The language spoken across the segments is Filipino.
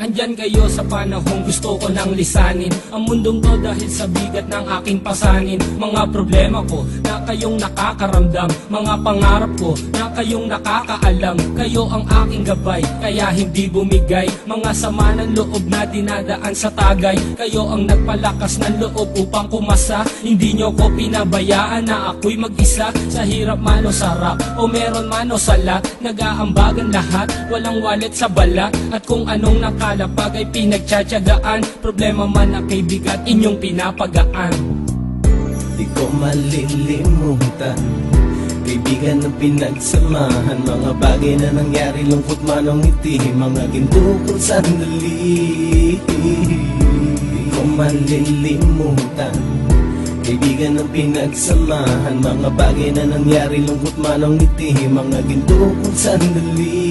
Andyan kayo sa panahong gusto ko nang lisanin ang mundong to dahil sa bigat ng aking pasanin. Mga problema ko na kayong nakakaramdam, mga pangarap ko na kayong nakakaalam. Kayo ang aking gabay, kaya hindi bumigay. Mga sama ng loob na dinadaan sa tagay, kayo ang nagpalakas ng loob upang kumasa. Hindi nyo ko pinabayaan na ako'y mag-isa. Sa hirap man o sarap, o meron man o salat, nag-aambagan lahat, walang wallet sa balat. At kung anong nakalapag ay pinagtsatsagaan, problema man na kay bigat, inyong pinapagaan. Di ko malilimutan, kaibigan ng pinagsamahan, mga bagay na nangyari, lungkot man o ngiti, mga ginto kong sandali. Di ko malilimutan, kaibigan ng pinagsamahan, mga bagay na nangyari, lungkot man o ngiti, mga ginto kong sandali.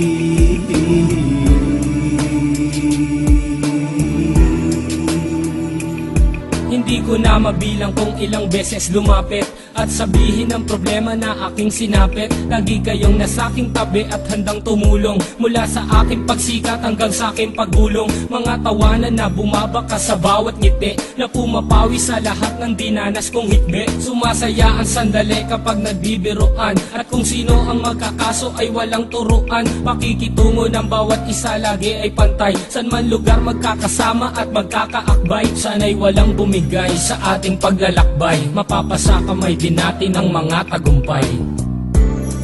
Hindi ko na mabilang kung ilang beses lumapit at sabihin ang problema na aking sinapit. Lagi kayong nasa aking tabi at handang tumulong, mula sa aking pagsikat hanggang sa aking paggulong. Mga tawanan na bumabaka sa bawat ngiti, na pumapawi sa lahat ng dinanas kong hitbe. Sumasaya ang sandali kapag nagbibiruan, at kung sino ang magkakaso ay walang turuan. Pakikitungo ng bawat isa lagi ay pantay, san man lugar magkakasama at magkakaakbay. Sana'y walang bumigay sa ating paglalakbay, mapapasa kamay din natin ang mga tagumpay.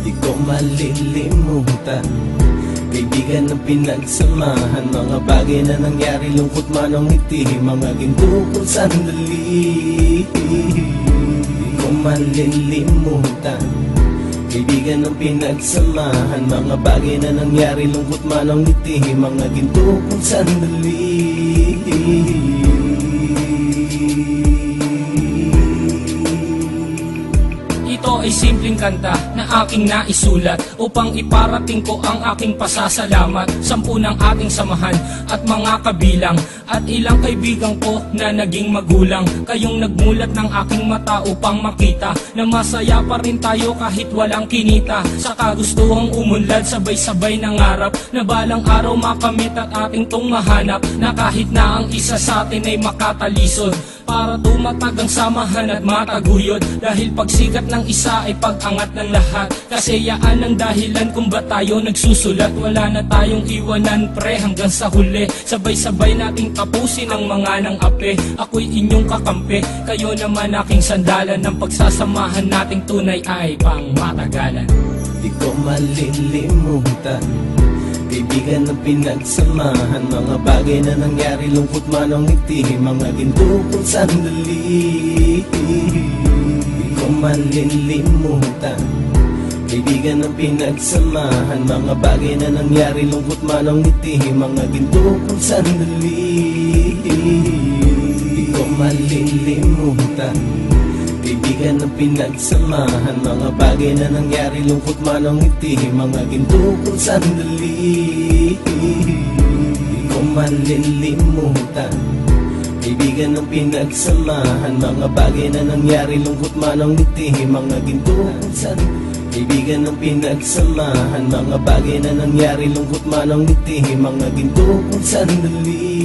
Di ko malilimutan, kaibigan ng pinagsamahan, mga bagay na nangyari, lungkot man o ngiti, mga ginto kong sandali. Di ko malilimutan, kaibigan ng pinagsamahan, mga bagay na nangyari, lungkot man o ngiti, mga ginto kong sandali. Ito ay simpleng kanta na aking naisulat upang iparating ko ang aking pasasalamat. 10 ng ating samahan at mga kabilang, at ilang kaibigan ko na naging magulang. Kayong nagmulat ng aking mata upang makita na masaya pa rin tayo kahit walang kinita. Sa kagustuhang umunlad, sabay-sabay nangarap na balang araw makamit at ating tong mahanap, na kahit na ang isa sa atin ay makatalisod, para tumatag ang samahan at mataguyod. Dahil pagsikat ng isa ay pag-angat ng lahat, kasi yaan ang dahilan kung ba't tayo nagsusulat. Wala na tayong iwanan pre hanggang sa huli, sabay-sabay nating tapusin ang mga ng ape. Ako'y inyong kakampi, kayo naman aking sandalan, ng pagsasamahan nating tunay ay pang matagalan. Di ko malilimutan, kaibigan ng pinagsamahan, mga bagay na nangyari, lungkot man o ngiti, mga ginto kong sandali. Di ko malilimutan, kaibigan ng pinagsamahan, mga bagay na nangyari, lungkot man o ngiti, mga ginto kong sandali. Di ko malilimutan, kaibigan ng pinagsamahan, mga bagay na nangyari, lungkot man o ngiti, mga ginto kong sandali. Di ko malilimutan, kaibigan ng pinagsamahan, mga bagay na nangyari, lungkot man o ngiti, mga ginto kong sandali. Kaibigan ng pinagsamahan, mga bagay na nangyari, lungkot man o ngiti, mga ginto kong sandali.